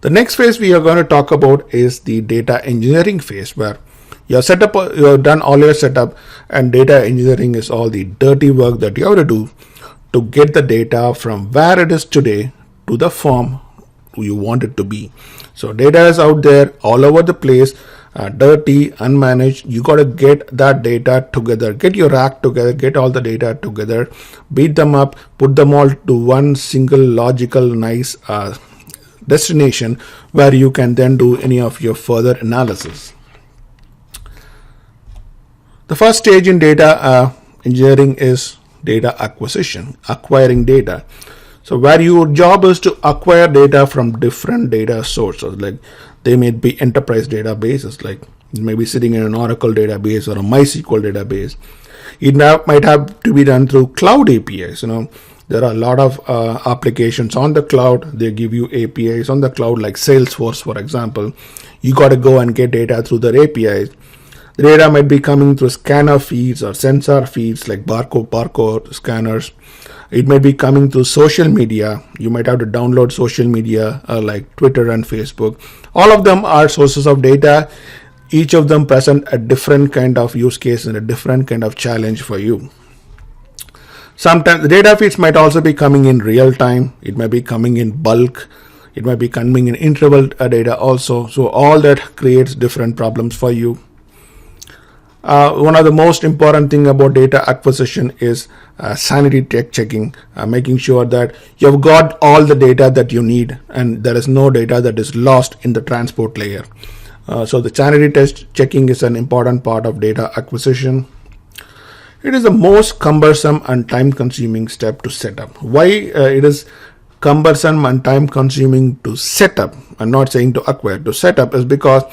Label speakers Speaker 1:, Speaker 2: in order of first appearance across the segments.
Speaker 1: The next phase we are going to talk about is the data engineering phase, where you have done all your setup, and data engineering is all the dirty work that you have to do to get the data from where it is today to the form you want it to be. So data is out there all over the place, dirty, unmanaged. You got to get that data together, get your act together, get all the data together, beat them up, put them all to one single logical nice destination where you can then do any of your further analysis. The first stage in data engineering is data acquisition, acquiring data. So where your job is to acquire data from different data sources, like they may be enterprise databases, like it may be sitting in an Oracle database or a MySQL database. It might have to be done through cloud APIs. There are a lot of applications on the cloud. They give you APIs on the cloud, like Salesforce, for example. You got to go and get data through their APIs. The data might be coming through scanner feeds or sensor feeds, like barcode scanners. It may be coming through social media. You might have to download social media like Twitter and Facebook. All of them are sources of data. Each of them present a different kind of use case and a different kind of challenge for you. Sometimes the data feeds might also be coming in real time. It may be coming in bulk. It might be coming in interval data also. So all that creates different problems for you. One of the most important thing about data acquisition is sanity checking, making sure that you've got all the data that you need and there is no data that is lost in the transport layer. So the sanity test checking is an important part of data acquisition. It is the most cumbersome and time consuming step to set up. Why it is cumbersome and time consuming to set up, I'm not saying to acquire, to set up, is because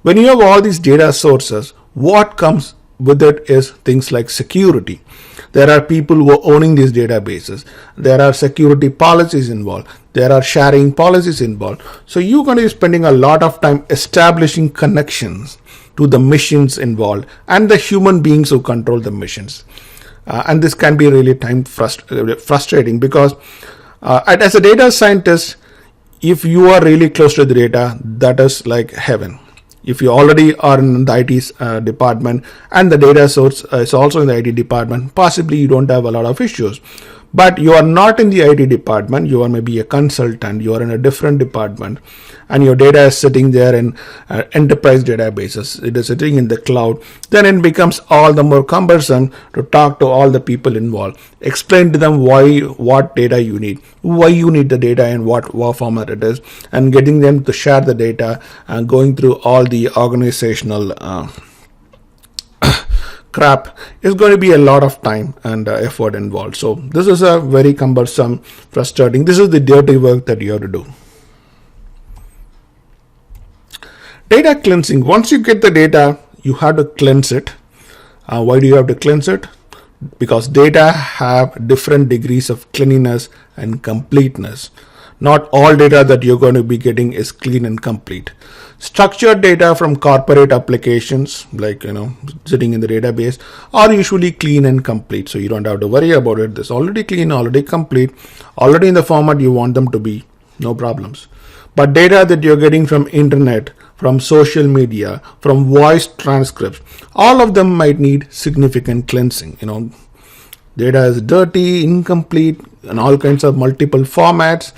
Speaker 1: when you have all these data sources, what comes with it is things like security. There are people who are owning these databases. There are security policies involved. There are sharing policies involved. So you're going to be spending a lot of time establishing connections to the missions involved and the human beings who control the missions. And this can be really time frustrating because as a data scientist, if you are really close to the data, that is like heaven. If you already are in the IT department and the data source is also in the IT department, possibly you don't have a lot of issues. But you are not in the IT department, you are maybe a consultant, you are in a different department, and your data is sitting there in enterprise databases, it is sitting in the cloud, then it becomes all the more cumbersome to talk to all the people involved, explain to them what data you need, why you need the data and what format it is, and getting them to share the data and going through all the organizational crap is going to be a lot of time and effort involved. So this is a very cumbersome, frustrating. This is the dirty work that you have to do. Data cleansing. Once you get the data, you have to cleanse it. Why do you have to cleanse it? Because data have different degrees of cleanliness and completeness. Not all data that you're going to be getting is clean and complete. Structured data from corporate applications, like sitting in the database, are usually clean and complete. So you don't have to worry about it. It's already clean, already complete, already in the format you want them to be. No problems. But data that you're getting from internet, from social media, from voice transcripts, all of them might need significant cleansing. Data is dirty, incomplete, and all kinds of multiple formats.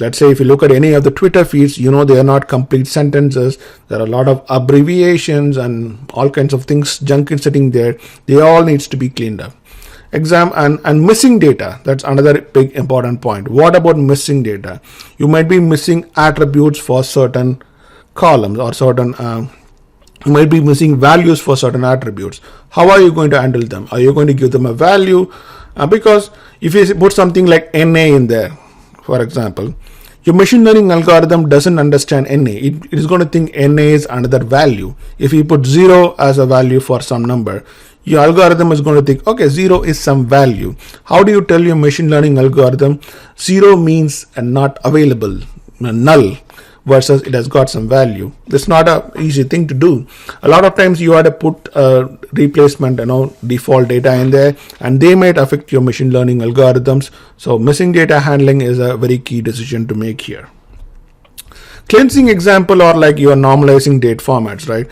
Speaker 1: Let's say if you look at any of the Twitter feeds, they are not complete sentences. There are a lot of abbreviations and all kinds of things, junk is sitting there. They all needs to be cleaned up. And missing data, that's another big important point. What about missing data? You might be missing attributes for certain columns or certain you might be missing values for certain attributes. How are you going to handle them? Are you going to give them a value? Because if you put something like NA in there, for example, your machine learning algorithm doesn't understand NA. It is going to think NA is another value. If you put 0 as a value for some number, your algorithm is going to think, okay, 0 is some value. How do you tell your machine learning algorithm 0 means not available, null, versus it has got some value? That's not an easy thing to do. A lot of times you have to put replacement, default data in there, and they might affect your machine learning algorithms. So missing data handling is a very key decision to make here. Cleansing example are like you are normalizing date formats, right?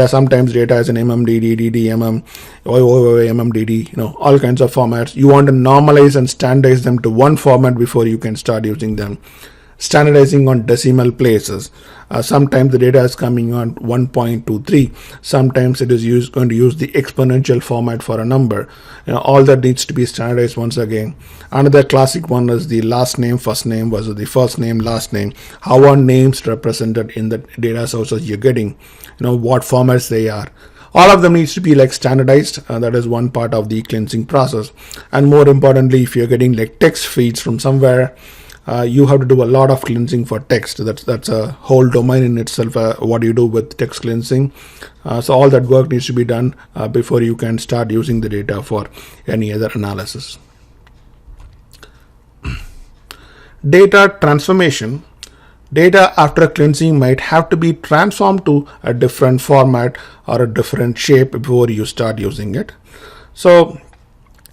Speaker 1: Sometimes data is in MMDD, DDMM, MMDD, all kinds of formats. You want to normalize and standardize them to one format before you can start using them. Standardizing on decimal places. Sometimes the data is coming on 1.23. Sometimes it is going to use the exponential format for a number. All that needs to be standardized once again. Another classic one is the last name, first name versus the first name, last name. How are names represented in the data sources you're getting? What formats they are. All of them needs to be like standardized. That is one part of the cleansing process. And more importantly, if you're getting like text feeds from somewhere, you have to do a lot of cleansing for text. That's a whole domain in itself. What do you do with text cleansing? So all that work needs to be done before you can start using the data for any other analysis. Data transformation. Data after cleansing might have to be transformed to a different format or a different shape before you start using it. So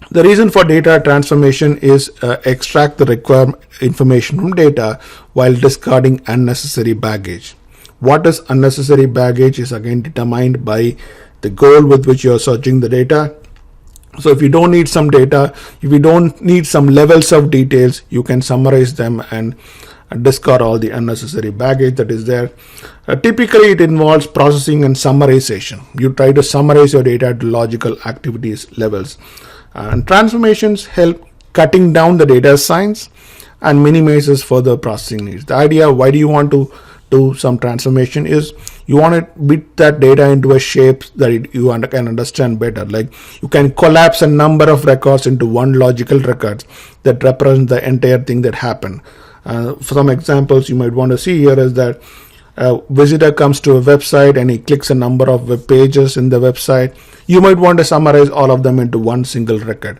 Speaker 1: the reason for data transformation is extract the required information from data while discarding unnecessary baggage. What is unnecessary baggage is again determined by the goal with which you are searching the data. So if you don't need some data, if you don't need some levels of details, you can summarize them and discard all the unnecessary baggage that is there. Typically, it involves processing and summarization. You try to summarize your data to logical activities levels. And transformations help cutting down the data size and minimizes further processing needs. The idea why do you want to do some transformation is you want to beat that data into a shape that you can understand better. Like you can collapse a number of records into one logical record that represents the entire thing that happened. For some examples you might want to see here is that a visitor comes to a website and he clicks a number of web pages in the website. You might want to summarize all of them into one single record.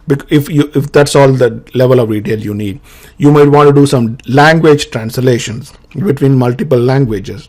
Speaker 1: If that's all the level of detail you need, you might want to do some language translations between multiple languages.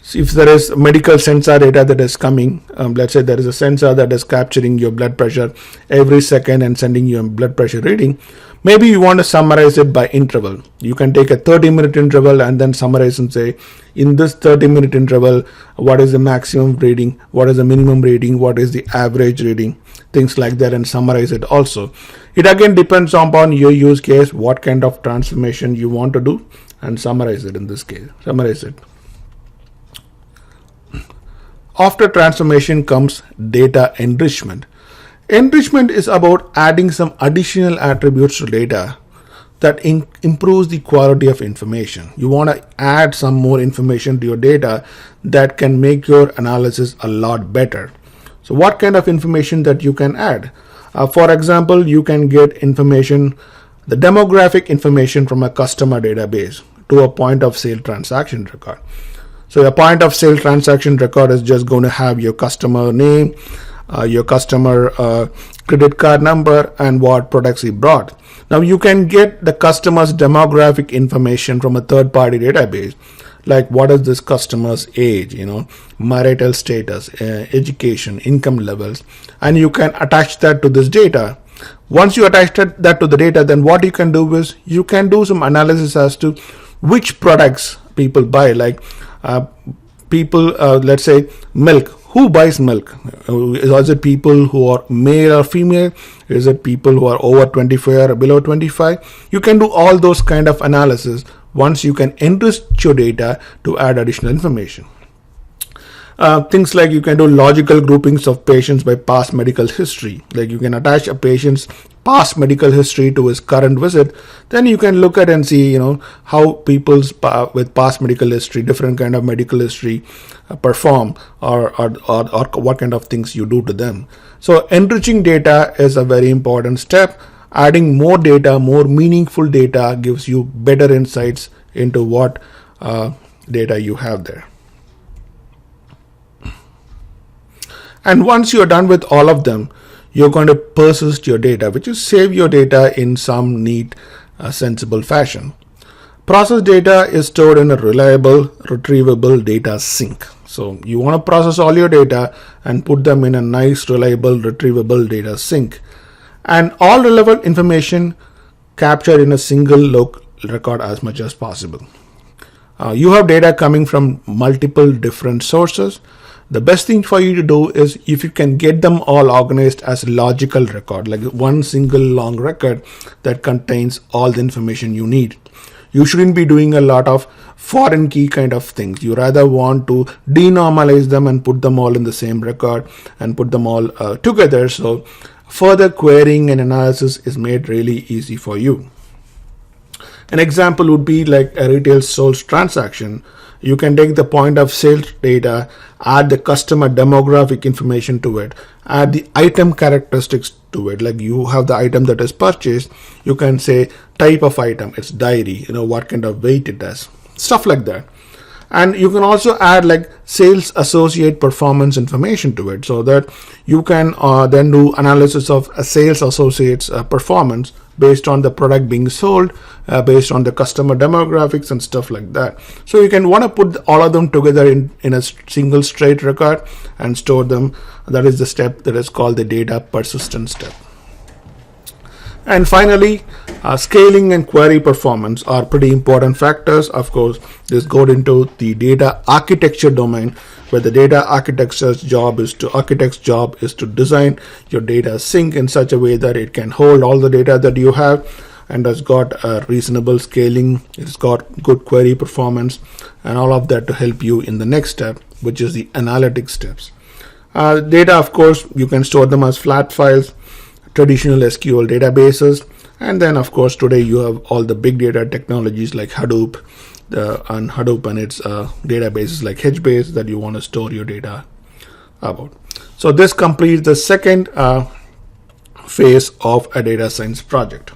Speaker 1: So if there is medical sensor data that is coming, let's say there is a sensor that is capturing your blood pressure every second and sending you a blood pressure reading, maybe you want to summarize it by interval. You can take a 30-minute interval and then summarize and say, in this 30-minute interval, what is the maximum reading, what is the minimum reading, what is the average reading, things like that, and summarize it also. It again depends upon your use case, what kind of transformation you want to do, and summarize it in this case. Summarize it. After transformation comes data enrichment. Enrichment is about adding some additional attributes to data that improves the quality of information. You want to add some more information to your data that can make your analysis a lot better. So what kind of information that you can add? For example, you can get information, the demographic information from a customer database to a point of sale transaction record. So a point of sale transaction record is just going to have your customer name, your customer credit card number, and what products he brought. Now you can get the customer's demographic information from a third-party database, like what is this customer's age, marital status, education, income levels, and you can attach that to this data. Once you attach that to the data, then what you can do is you can do some analysis as to which products people buy, like people, let's say milk. Who buys milk? Is it people who are male or female? Is it people who are over 25 or below 25? You can do all those kind of analysis once you can enrich your data to add additional information. Things like you can do logical groupings of patients by past medical history. Like you can attach a patient's past medical history to his current visit. Then you can look at and see, how people's with past medical history, different kind of medical history perform, or what kind of things you do to them. So enriching data is a very important step. Adding more data, more meaningful data gives you better insights into what data you have there. And once you're done with all of them, you're going to persist your data, which is save your data in some neat, sensible fashion. Processed data is stored in a reliable, retrievable data sink. So you want to process all your data and put them in a nice, reliable, retrievable data sink. And all relevant information captured in a single local record as much as possible. You have data coming from multiple different sources. The best thing for you to do is if you can get them all organized as logical record, like one single long record that contains all the information you need. You shouldn't be doing a lot of foreign key kind of things. You rather want to denormalize them and put them all in the same record and put them all together. So further querying and analysis is made really easy for you. An example would be like a retail sales transaction. You can take the point of sales data, add the customer demographic information to it, add the item characteristics to it. Like you have the item that is purchased, you can say type of item, it's dairy, what kind of weight it has, stuff like that. And you can also add like sales associate performance information to it, so that you can then do analysis of a sales associate's performance based on the product being sold, based on the customer demographics and stuff like that. So you can want to put all of them together in a single straight record and store them. That is the step that is called the data persistence step. And finally, scaling and query performance are pretty important factors. Of course, this goes into the data architecture domain, where the data architect's job is to design your data sink in such a way that it can hold all the data that you have and has got a reasonable scaling, it's got good query performance, and all of that to help you in the next step, which is the analytics steps. Data, of course, you can store them as flat files, traditional SQL databases, and then of course today you have all the big data technologies like Hadoop and its databases like HBase that you want to store your data about. So this completes the second phase of a data science project.